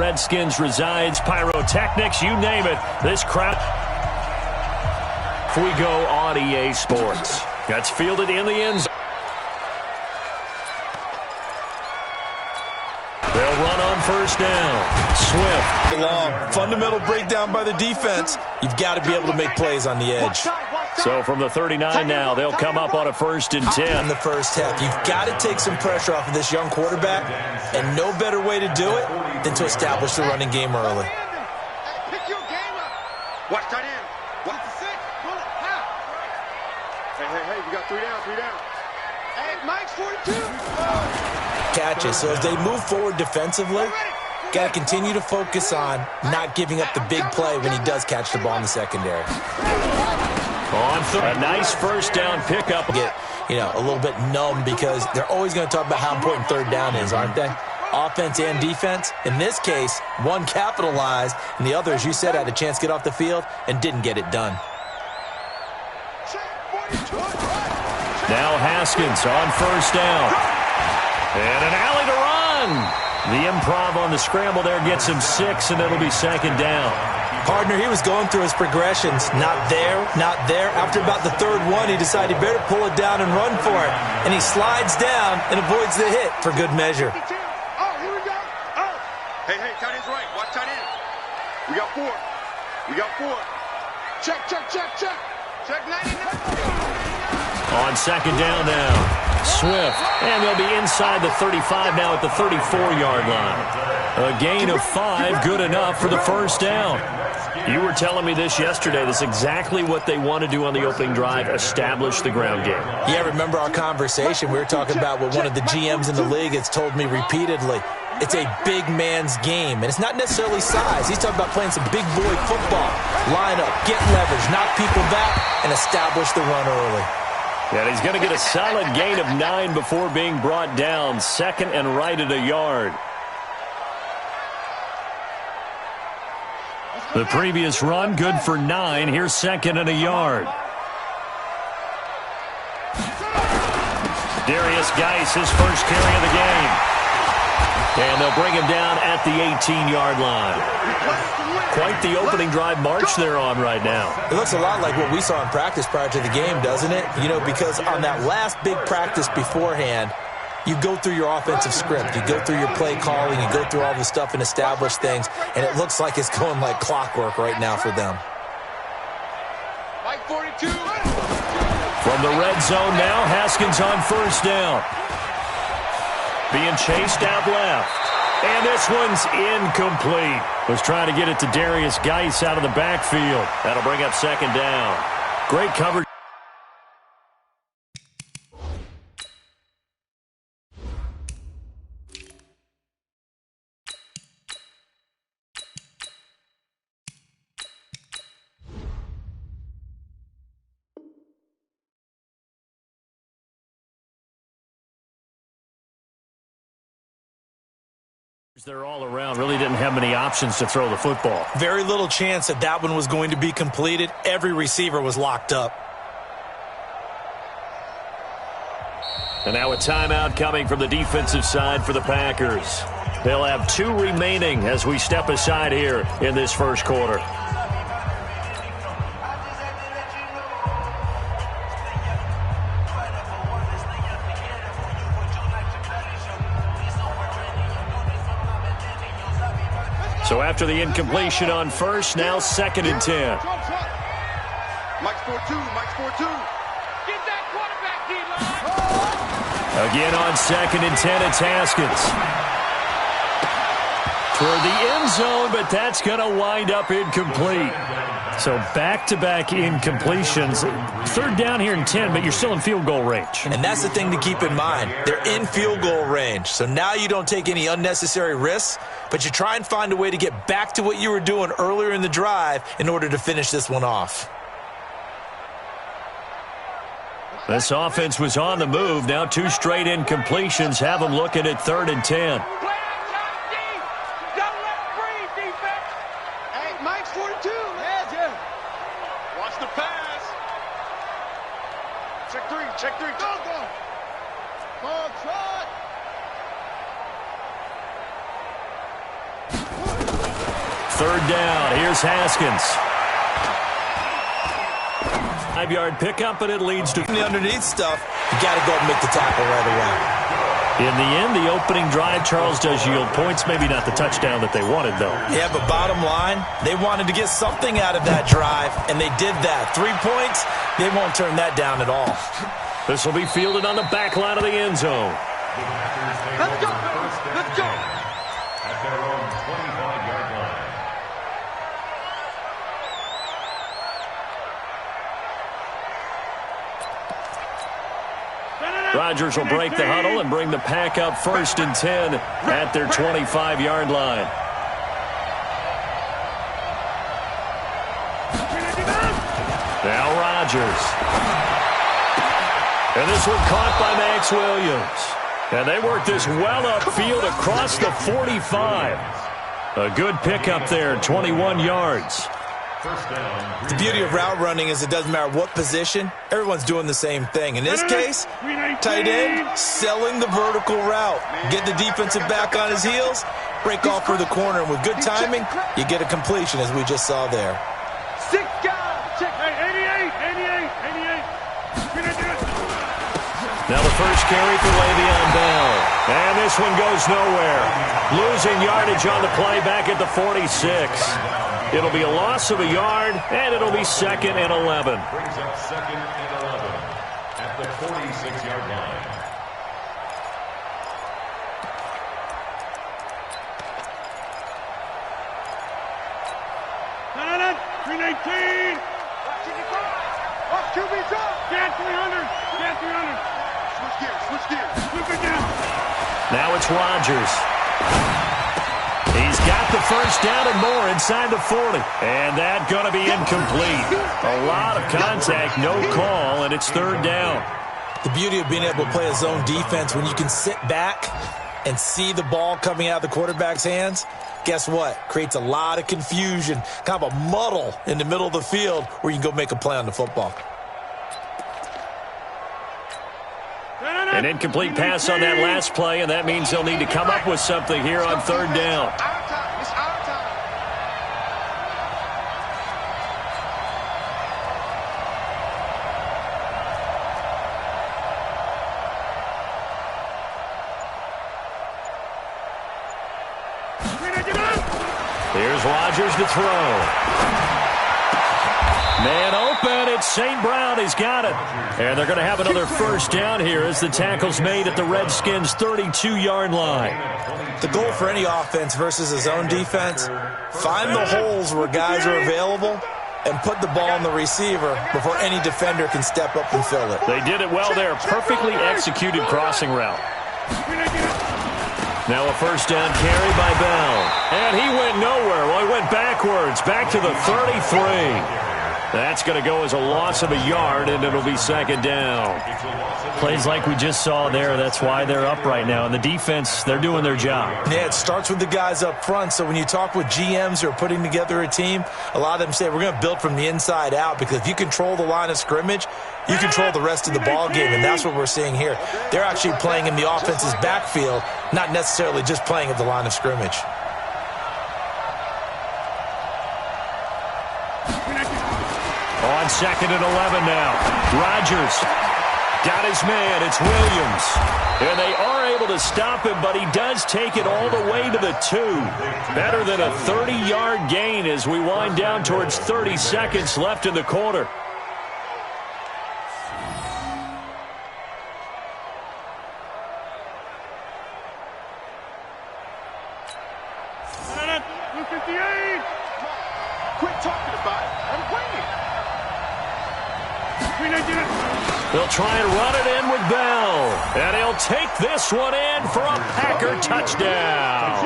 Redskins resides, pyrotechnics, you name it. This crowd. If we go on EA Sports. That's fielded in the end zone. They'll run on first down. Swift. Long. Fundamental breakdown by the defense. You've got to be able to make plays on the edge. So from the 39 now, they'll come up on a 1st and 10. In the first half, you've got to take some pressure off of this young quarterback, and no better way to do it than to establish the running game early. Pick your game up. Watch tight end. Watch the 6. Pull it. Hey, you got 3 down. Hey, Mike's 42. Catches. So as they move forward defensively, got to continue to focus on not giving up the big play when he does catch the ball in the secondary. A nice first down pickup. Get, a little bit numb because they're always going to talk about how important third down is, aren't they? Offense and defense. In this case, one capitalized, and the other, as you said, had a chance to get off the field and didn't get it done. Now Haskins on first down. And an alley to run. The improv on the scramble there gets him 6, and it'll be 2nd down. Partner, he was going through his progressions. Not there. After about the 3rd one, he decided he better pull it down and run for it. And he slides down and avoids the hit for good measure. Oh, here we go. Oh. Hey, tight end's right. Watch tight end. We got 4. Check. Check 99. On 2nd down now. Swift. And they'll be inside the 35 now at the 34-yard line. A gain of 5, good enough for the first down. You were telling me this yesterday. That's exactly what they want to do on the opening drive, establish the ground game. Yeah, remember our conversation? We were talking about what one of the GMs in the league has told me repeatedly. It's a big man's game, and it's not necessarily size. He's talking about playing some big boy football. Line up, get leverage, knock people back, and establish the run early. And he's going to get a solid gain of 9 before being brought down. 2nd and right at a yard. The previous run, good for 9. Here's 2nd and a yard. Darius Geis, his first carry of the game. And they'll bring him down at the 18-yard line. Quite the opening drive march they're on right now. It looks a lot like what we saw in practice prior to the game, doesn't it? Because on that last big practice beforehand, you go through your offensive script. You go through your play calling. You go through all the stuff and establish things. And it looks like it's going like clockwork right now for them. Mike 42. From the red zone now, Haskins on first down. Being chased out left. And this one's incomplete. Was trying to get it to Darius Geis out of the backfield. That'll bring up 2nd down. Great coverage. They're all around. Really didn't have many options to throw the football. Very little chance that one was going to be completed. Every receiver was locked up. And now a timeout coming from the defensive side for the Packers. They'll have 2 remaining as we step aside here in this first quarter. So after the incompletion on first, now 2nd and 10. Mike's 4-2. Get that quarterback, D-line. Again on 2nd and 10, it's Haskins. Toward the end zone, but that's going to wind up incomplete. So back-to-back incompletions. 3rd down here and 10, but you're still in field goal range. And that's the thing to keep in mind. They're in field goal range. So now you don't take any unnecessary risks, but you try and find a way to get back to what you were doing earlier in the drive in order to finish this one off. This offense was on the move. Now 2 straight incompletions have them looking at 3rd and 10. Mike's 42, man. Watch the pass. Check 3. Go. Come on, Trot. Third down. Here's Haskins. 5-yard pickup, and it leads to the underneath stuff. You got to go and make the tackle right away. In the end, the opening drive, Charles, does yield points. Maybe not the touchdown that they wanted, though. Yeah, but bottom line, they wanted to get something out of that drive, and they did that. 3 points, they won't turn that down at all. This will be fielded on the back line of the end zone. Let's go. Let's go. At their own 25-yard line. Rodgers will break the huddle and bring the pack up 1st and 10 at their 25-yard line. Now Rodgers. And this one caught by Max Williams. And they work this well upfield across the 45. A good pickup there, 21 yards. The beauty of route running is it doesn't matter what position, everyone's doing the same thing. In this case, tight end, selling the vertical route. Get the defensive back on his heels, break off for the corner, and with good timing, you get a completion as we just saw there. 6 guys. Check. Hey, 88. Now the first carry for Le'Veon Bell. And this one goes nowhere. Losing yardage on the play back at the 46. It'll be a loss of a yard, and it'll be 2nd and 11. Brings up 2nd and 11 at the 46-yard line. No. 319. Watch QB drop. Get 300. Switch gears. Flip it down. Now it's Rodgers. He's got the first down and more inside the 40. And that's going to be incomplete. A lot of contact, no call, and it's 3rd down. The beauty of being able to play a zone defense when you can sit back and see the ball coming out of the quarterback's hands, guess what? Creates a lot of confusion, kind of a muddle in the middle of the field where you can go make a play on the football. An incomplete pass on that last play, and that means they'll need to come up with something here on 3rd down. Here's Rodgers to throw. Man open, it's St. Brown. He's got it. And they're going to have another first down here as the tackle's made at the Redskins' 32-yard line. The goal for any offense versus a zone defense, find the holes where guys are available and put the ball on the receiver before any defender can step up and fill it. They did it well there. Perfectly executed crossing route. Now a first down carry by Bell. And he went nowhere. Well, he went backwards, back to the 33. That's going to go as a loss of a yard, and it'll be 2nd down. Plays like we just saw there. That's why they're up right now. And the defense, they're doing their job. Yeah, it starts with the guys up front. So when you talk with GMs who are putting together a team, a lot of them say we're going to build from the inside out, because if you control the line of scrimmage, you control the rest of the ball game, and that's what we're seeing here. They're actually playing in the offense's backfield, not necessarily just playing at the line of scrimmage. On 2nd and 11 now. Rodgers got his man. It's Williams. And they are able to stop him, but he does take it all the way to the 2. Better than a 30-yard gain as we wind down towards 30 seconds left in the quarter. Quit talking about it and win it. They'll try and run it in with Bell. And he'll take this one in for a Packer touchdown.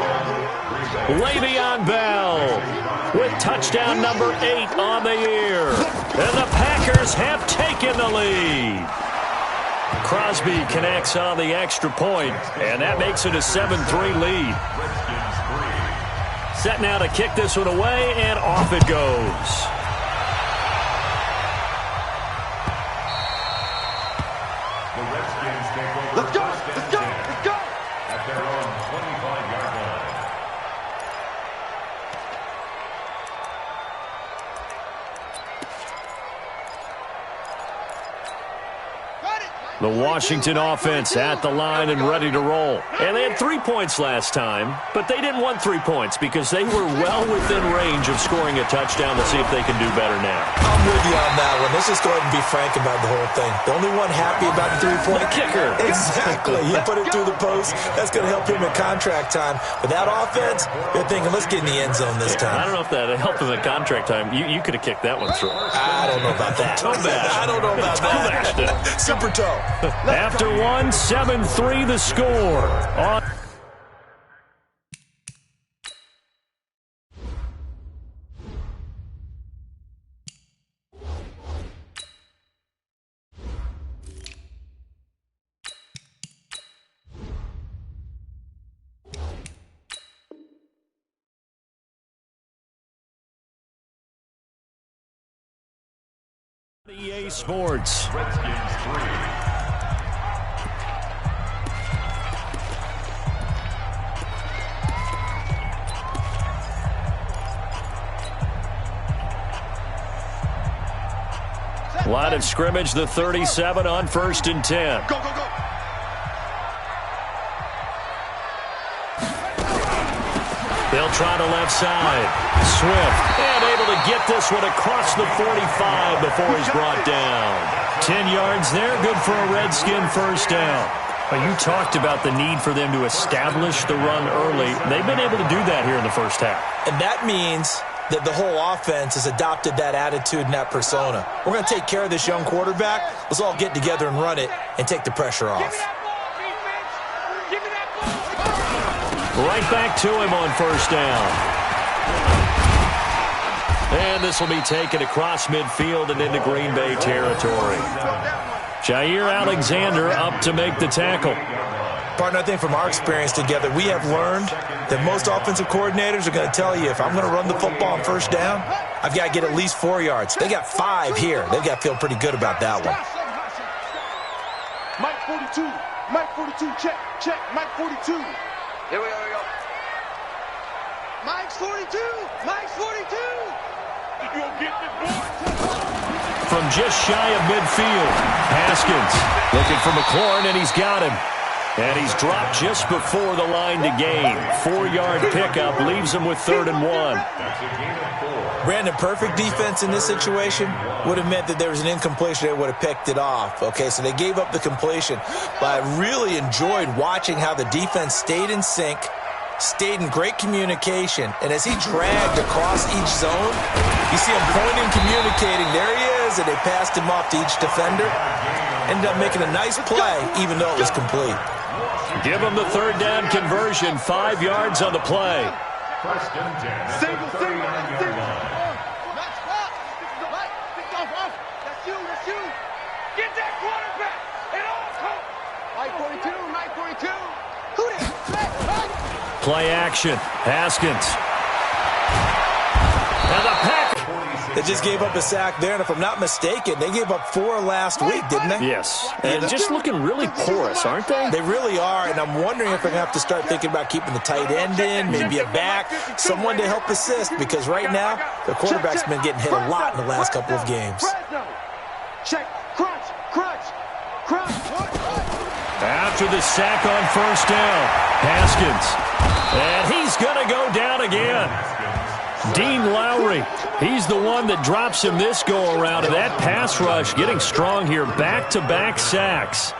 Le'Veon Bell with touchdown number 8 on the year. And the Packers have taken the lead. Crosby connects on the extra point, and that makes it a 7-3 lead. Set now to kick this one away, and off it goes. Let's go! Let's go! Let's go! At their own 25-yard line. The Washington offense at the line and ready to roll. And they had 3 points last time, but they didn't want 3 points because they were well within range of scoring a touchdown. Let's see if they can do better now. I'm with you on that one. Let's just go ahead and be frank about the whole thing. The only one happy about the 3-point kicker. Exactly. He put it through the post. That's going to help him in contract time. But that offense, they're thinking, let's get in the end zone this time. I don't know if that helped him in contract time. You could have kicked that one through. I don't know about that. I don't know about that. Super toe. After one, 7-3 the score. EA Sports. Redskins 3. Line of scrimmage, the 37 on 1st and 10. Go, go, go. They'll try to left side. Swift, and able to get this one across the 45 before he's brought down. 10 yards there, good for a Redskin first down. But you talked about the need for them to establish the run early. They've been able to do that here in the first half. And that means that the whole offense has adopted that attitude and that persona. We're going to take care of this young quarterback. Let's all get together and run it and take the pressure off. Right back to him on first down. And this will be taken across midfield and into Green Bay territory. Jair Alexander up to make the tackle. Partner, I think from our experience together, we have learned that most offensive coordinators are going to tell you, if I'm going to run the football on first down, I've got to get at least 4 yards. They got 5 here. They've got to feel pretty good about that one. Mike 42. Mike 42. Check. Check. Mike 42. Here we go. Here we go. Mike's 42. Mike's 42. You gonna get this boy? From just shy of midfield, Haskins looking for McLaurin, and he's got him. And he's dropped just before the line to gain. 4-yard pickup leaves him with 3rd and 1. Brandon, perfect defense in this situation would have meant that there was an incompletion. They would have picked it off. Okay, so they gave up the completion. But I really enjoyed watching how the defense stayed in sync, stayed in great communication. And as he dragged across each zone, you see him pointing, communicating. There he is, and they passed him off to each defender. Ended up making a nice play, even though it was complete. Give him the 3rd down conversion, 5 yards on the play. First and 10. Single. That's you. Get that quarterback. It all comes. Mike 42. Who did? Play action. Haskins. And the Packers. They just gave up a sack there, and if I'm not mistaken, they gave up 4 last week, didn't they? Yes, and just looking really porous, aren't they? They really are, and I'm wondering if they're going to have to start thinking about keeping the tight end in, maybe a back, someone to help assist, because right now, the quarterback's been getting hit a lot in the last couple of games. Check. Crunch. After the sack on first down, Haskins. And he's going to go down again. Dean Lowry, he's the one that drops him this go-around, and that pass rush getting strong here, back-to-back sacks.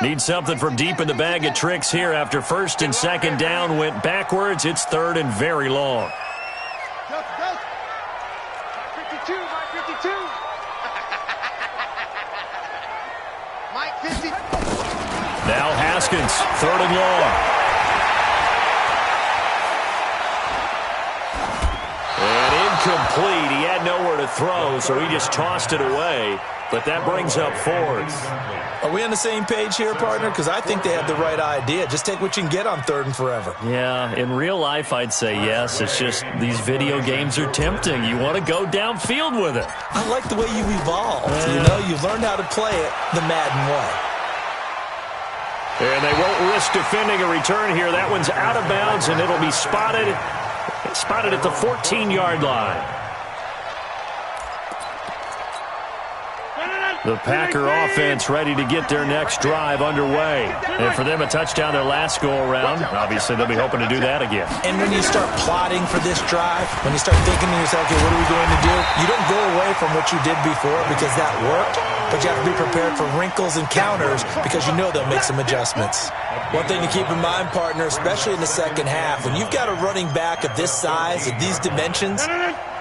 Need something from deep in the bag of tricks here after 1st and 2nd down went backwards. It's 3rd and very long. Go. Mike 52. Mike 50. Now Haskins, 3rd and long. And incomplete. He had nowhere to throw, so he just tossed it away. But that brings up 4th. Are we on the same page here, partner? Because I think they have the right idea. Just take what you can get on 3rd and forever. Yeah, in real life, I'd say yes. It's just these video games are tempting. You want to go downfield with it. I like the way you evolved. You know, you've learned how to play it the Madden way. And they won't risk defending a return here. That one's out of bounds, and it'll be spotted at the 14-yard line. The Packer offense ready to get their next drive underway. And for them, a touchdown their last go-around. Obviously, they'll be hoping to do that again. And when you start plotting for this drive, when you start thinking to yourself, okay, what are we going to do? You don't go away from what you did before because that worked, but you have to be prepared for wrinkles and counters because you know they'll make some adjustments. One thing to keep in mind, partner, especially in the second half, when you've got a running back of this size, of these dimensions,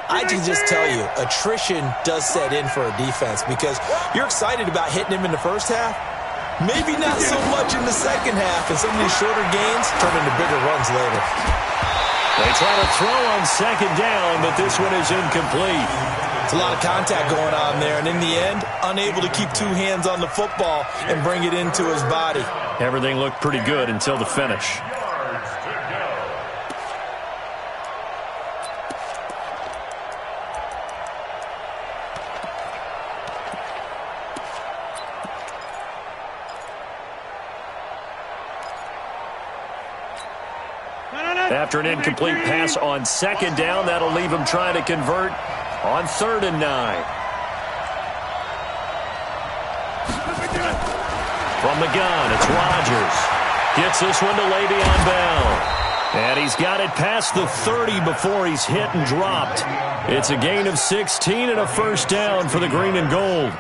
I can just tell you, attrition does set in for a defense because you're excited about hitting him in the first half. Maybe not so much in the second half, and some of these shorter gains turn into bigger runs later. They try to throw on second down, but this one is incomplete. It's a lot of contact going on there, and in the end, unable to keep two hands on the football and bring it into his body. Everything looked pretty good until the finish. After an incomplete pass on second down, that'll leave him trying to convert on 3rd and 9. From the gun, it's Rodgers. Gets this one to Le'Veon Bell. And he's got it past the 30 before he's hit and dropped. It's a gain of 16 and a first down for the green and gold.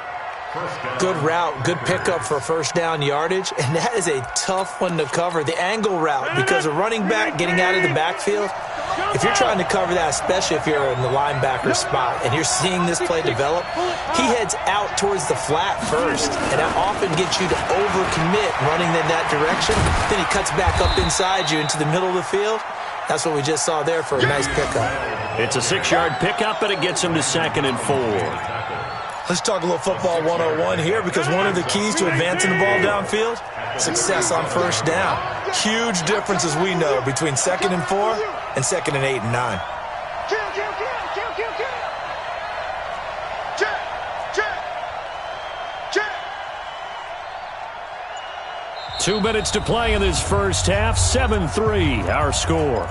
Good route, good pickup for first down yardage, and that is a tough one to cover, the angle route, because a running back getting out of the backfield, if you're trying to cover that, especially if you're in the linebacker spot and you're seeing this play develop, he heads out towards the flat first, and that often gets you to overcommit running in that direction. Then he cuts back up inside you into the middle of the field. That's what we just saw there for a nice pickup. It's a 6-yard pickup, but it gets him to 2nd and 4. Let's talk a little football 101 here because one of the keys to advancing the ball downfield, success on first down. Huge difference, as we know, between 2nd and 4 and 2nd and 8 and 9. Check. 2 minutes to play in this first half. 7-3, our score.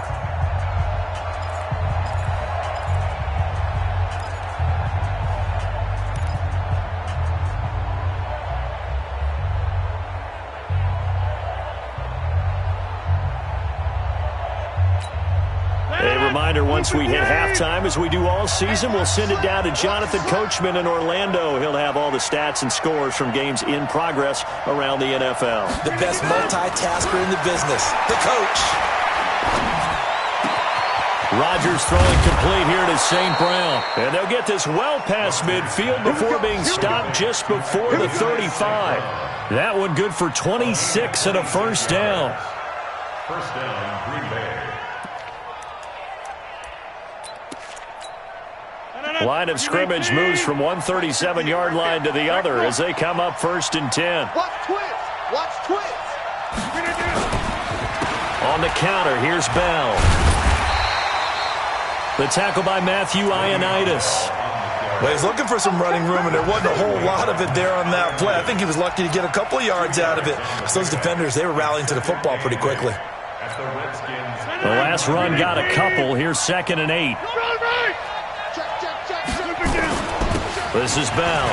Once we hit halftime, as we do all season, we'll send it down to Jonathan Coachman in Orlando. He'll have all the stats and scores from games in progress around the NFL. The best multitasker in the business, the coach. Rodgers throwing complete here to St. Brown. And they'll get this well past midfield before being stopped just before the 35. That one good for 26 and a first down. First down, Green Bay. Line of scrimmage moves from one 37-yard line to the other as they come up 1st and 10. Watch twist. Watch twist. On the counter, here's Bell. The tackle by Matthew Ioannidis. Well, he's looking for some running room, and there wasn't a whole lot of it there on that play. I think he was lucky to get a couple of yards out of it. Because those defenders, they were rallying to the football pretty quickly. The last run got a couple. Here's 2nd and 8. This is Bell.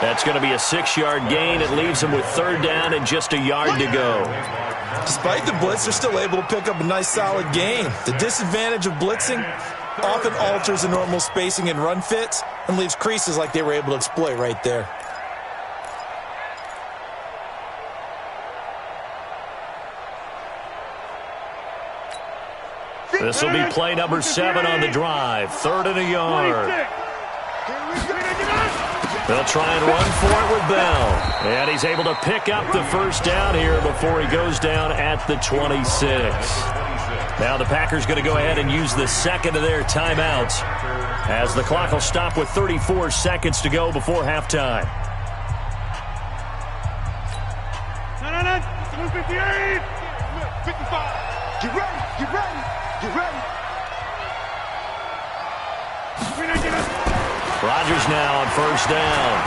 That's going to be a 6-yard gain. It leaves him with 3rd down and just a yard to go. Despite the blitz, they're still able to pick up a nice, solid gain. The disadvantage of blitzing often alters the normal spacing and run fits and leaves creases like they were able to exploit right there. This will be play number 7 on the drive. 3rd and a yard. They'll try and run for it with Bell. And he's able to pick up the first down here before he goes down at the 26. Now the Packers going to go ahead and use the second of their timeouts as the clock will stop with 34 seconds to go before halftime. 58. 55. Get ready. Get ready. Get ready. Rodgers now on first down.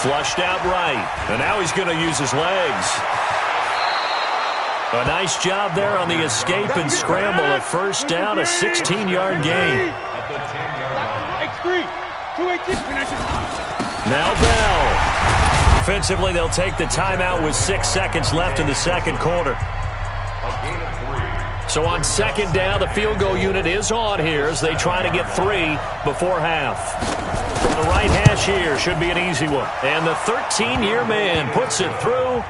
Flushed out right. And now he's going to use his legs. A nice job there on the escape and scramble. A first down, a 16-yard gain. Now Bell. Offensively, they'll take the timeout with 6 seconds left in the second quarter. So on second down, the field goal unit is on here as they try to get 3 before half. From the right hash here should be an easy one. And the 13-year man puts it through.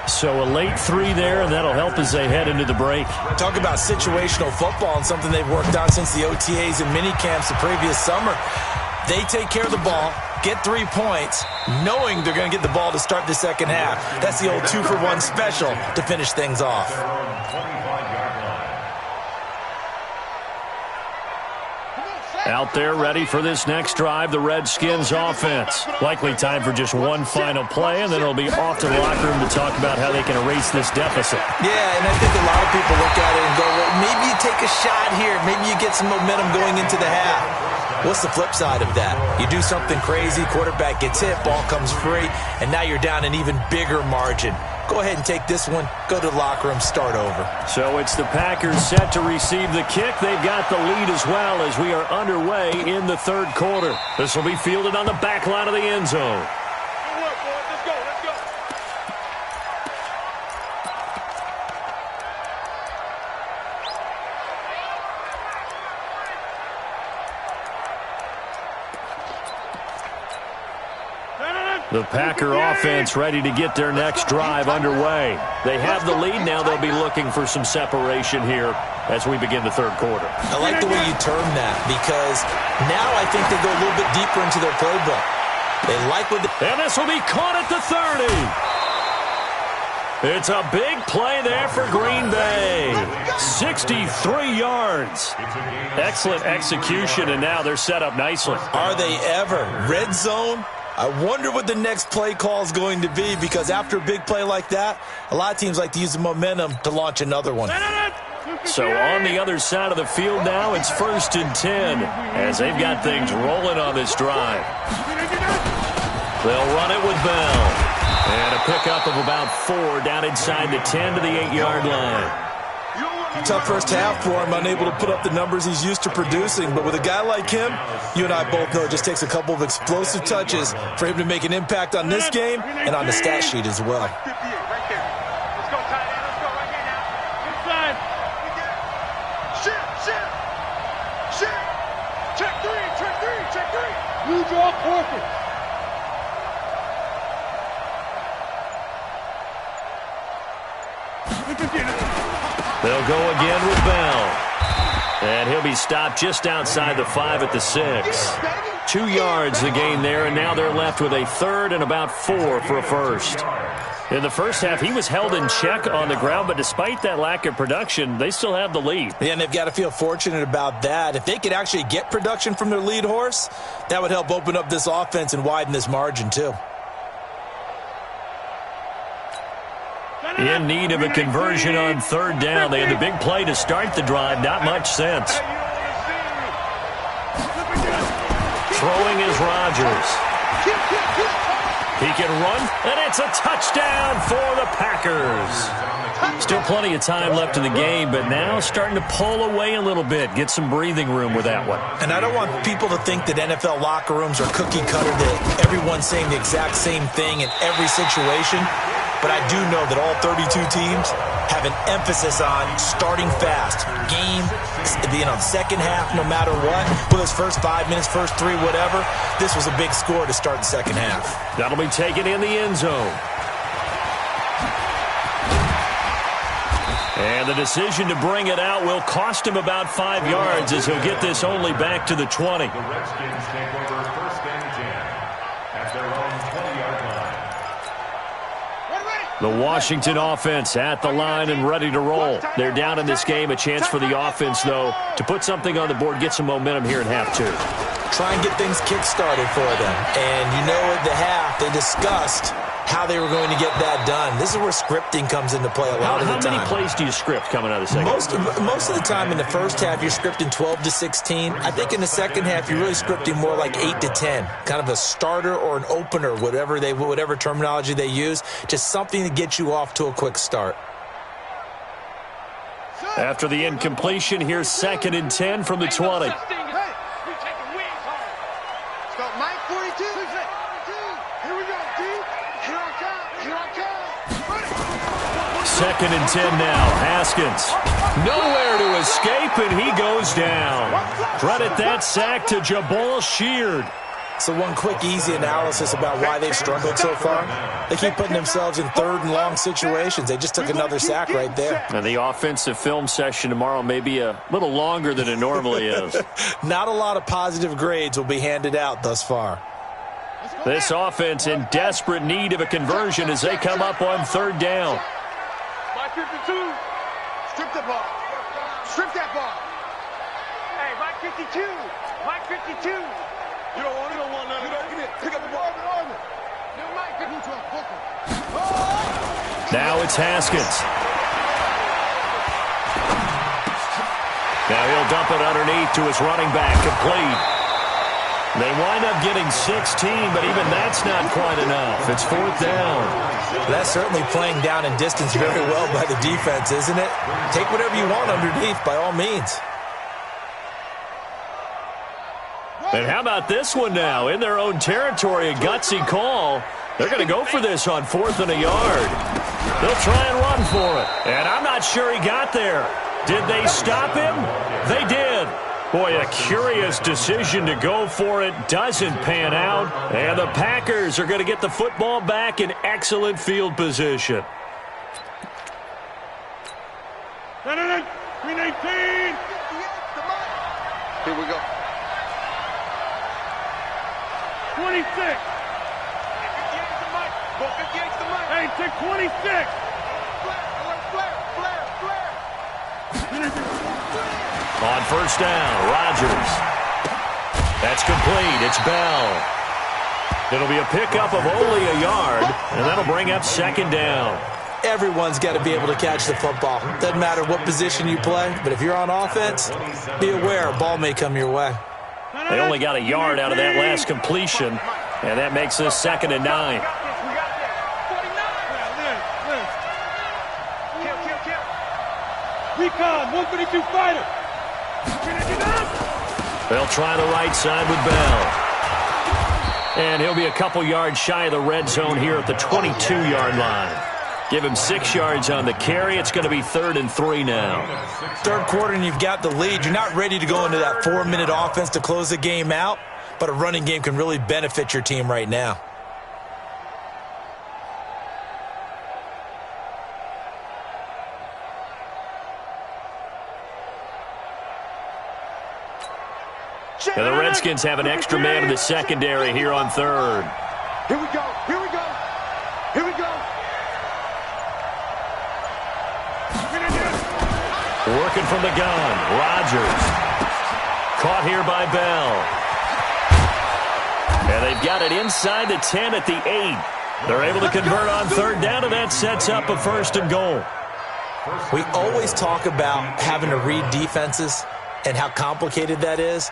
So a late 3 there, and that'll help as they head into the break. Talk about situational football and something they've worked on since the OTAs and mini camps the previous summer. They take care of the ball, get 3 points, knowing they're going to get the ball to start the second half. That's the old 2-for-1 special to finish things off. Out there ready for this next drive, the Redskins offense. Likely time for just one final play, and then it'll be off to the locker room to talk about how they can erase this deficit. Yeah, and I think a lot of people look at it and go, well, maybe you take a shot here. Maybe you get some momentum going into the half. What's the flip side of that? You do something crazy, quarterback gets hit, ball comes free, and now you're down an even bigger margin. Go ahead and take this one, go to the locker room, start over. So it's the Packers set to receive the kick. They've got the lead as well as we are underway in the third quarter. This will be fielded on the back line of the end zone. The Packer offense ready to get their next drive underway. They have the lead now. They'll be looking for some separation here as we begin the third quarter. I like the way you term that because now I think they go a little bit deeper into their playbook. They like what and this will be caught at the 30. It's a big play there for Green Bay. 63 yards. Excellent execution, and now they're set up nicely. Are they ever? Red zone? I wonder what the next play call is going to be because after a big play like that, a lot of teams like to use the momentum to launch another one. So on the other side of the field now, it's 1st and 10 as they've got things rolling on this drive. They'll run it with Bell. And a pickup of about 4 down inside the 10 to the 8-yard line. Tough first half for him, unable to put up the numbers he's used to producing. But with a guy like him, you and I both know it just takes a couple of explosive touches for him to make an impact on this game and on the stat sheet as well. New draw, Corker. They'll go again with Bell. And he'll be stopped just outside the 5 at the 6. 2 yards the gain there, and now they're left with a 3rd and about 4 for a first. In the first half, he was held in check on the ground, but despite that lack of production, they still have the lead. Yeah, and they've got to feel fortunate about that. If they could actually get production from their lead horse, that would help open up this offense and widen this margin too. In need of a conversion on 3rd down. They had the big play to start the drive. Not much sense. Throwing is Rodgers. He can run, and it's a touchdown for the Packers. Still plenty of time left in the game, but now starting to pull away a little bit. Get some breathing room with that one. And I don't want people to think that NFL locker rooms are cookie cutter, that everyone's saying the exact same thing in every situation. But I do know that all 32 teams have an emphasis on starting fast. Game, second half, no matter what. Whether it's first 5 minutes, first 3, whatever. This was a big score to start the second half. That'll be taken in the end zone. And the decision to bring it out will cost him about 5 yards as he'll get this only back to the 20. The Redskins take over 1st and 10 at their own 20-yard line. The Washington offense at the line and ready to roll. They're down in this game. A chance for the offense, though, to put something on the board, get some momentum here in half 2. Try and get things kick-started for them. And you know at the half, they discussed how they were going to get that done. This is where scripting comes into play a lot of the time. How many plays do you script coming out of the second? Most of the time in the first half, you're scripting 12 to 16. I think in the second half, you're really scripting more like 8 to 10. Kind of a starter or an opener, whatever terminology they use. Just something to get you off to a quick start. After the incompletion, here's 2nd and 10 from the 20. Mike 42. Here we go, dude. Here I come. Here I come. 2nd and 10 now. Haskins. Nowhere to escape, and he goes down. Credit that sack to Jabal Sheard. So one quick, easy analysis about why they've struggled so far. They keep putting themselves in 3rd and long situations. They just took another sack right there. And the offensive film session tomorrow may be a little longer than it normally is. Not a lot of positive grades will be handed out thus far. This offense in desperate need of a conversion as they come up on 3rd down. Mike 52. Strip the ball. Strip that ball. Hey, Mike 52. Mike 52. You don't want it. You don't want nothing. Pick up the ball. Now it's Haskins. Now he'll dump it underneath to his running back, complete. They wind up getting 16, but even that's not quite enough. It's 4th down. That's certainly playing down in distance very well by the defense, isn't it? Take whatever you want underneath, by all means. And how about this one now? In their own territory, a gutsy call. They're going to go for this on 4th and a yard. They'll try and run for it. And I'm not sure he got there. Did they stop him? They did. Boy, a curious decision to go for it. Doesn't pan out. And the Packers are going to get the football back in excellent field position. 319. Here we go. 26. 58's the mic. Go 58's the mic. Hey, take 26. On 1st down, Rodgers. That's complete. It's Bell. It'll be a pickup of only a yard, and that'll bring up 2nd down. Everyone's got to be able to catch the football. Doesn't matter what position you play, but if you're on offense, be aware a ball may come your way. They only got a yard out of that last completion, and that makes this 2nd and 9. Recon, 132 fighter. They'll try the right side with Bell. And he'll be a couple yards shy of the red zone here at the 22-yard line. Give him 6 yards on the carry. It's going to be 3rd and 3 now. 3rd quarter and you've got the lead. You're not ready to go into that 4-minute offense to close the game out, but a running game can really benefit your team right now. And the Redskins have an extra man in the secondary here on 3rd. Here we go. Here we go. Here we go. Working from the gun, Rodgers. Caught here by Bell. And they've got it inside the 10 at the 8. They're able to convert on 3rd down, and that sets up a 1st and goal. We always talk about having to read defenses and how complicated that is.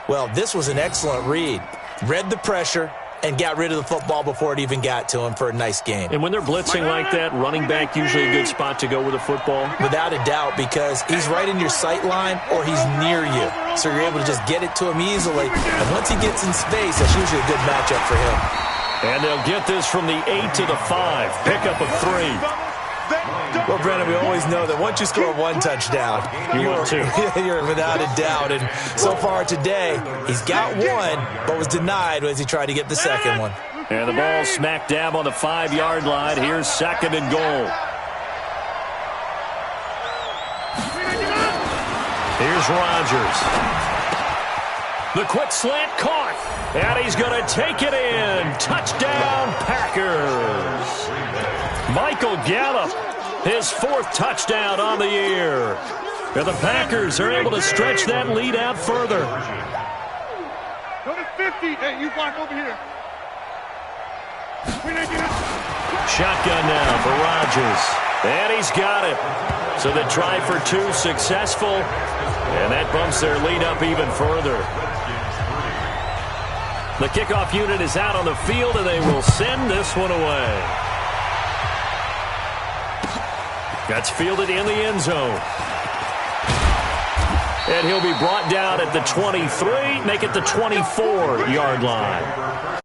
Well, this was an excellent read. Read the pressure and got rid of the football before it even got to him for a nice game. And when they're blitzing like that, running back usually a good spot to go with the football? Without a doubt, because he's right in your sight line or he's near you. So you're able to just get it to him easily. And once he gets in space, that's usually a good matchup for him. And they'll get this from the 8 to the 5. Pickup of 3. Well, Brennan, we always know that once you score 1 touchdown, you're without a doubt. And so far today, he's got 1, but was denied as he tried to get the 2nd one. And the ball smack dab on the 5-yard line. Here's 2nd and goal. Here's Rodgers. The quick slant caught. And he's going to take it in. Touchdown, Packers. Michael Gallup, his 4th touchdown on the year. And the Packers are able to stretch that lead out further. Go to 50. Hey, you block over here. Shotgun now for Rodgers. And he's got it. So the try for two successful. And that bumps their lead up even further. The kickoff unit is out on the field, and they will send this one away. That's fielded in the end zone. And he'll be brought down at the 23, make it the 24-yard line.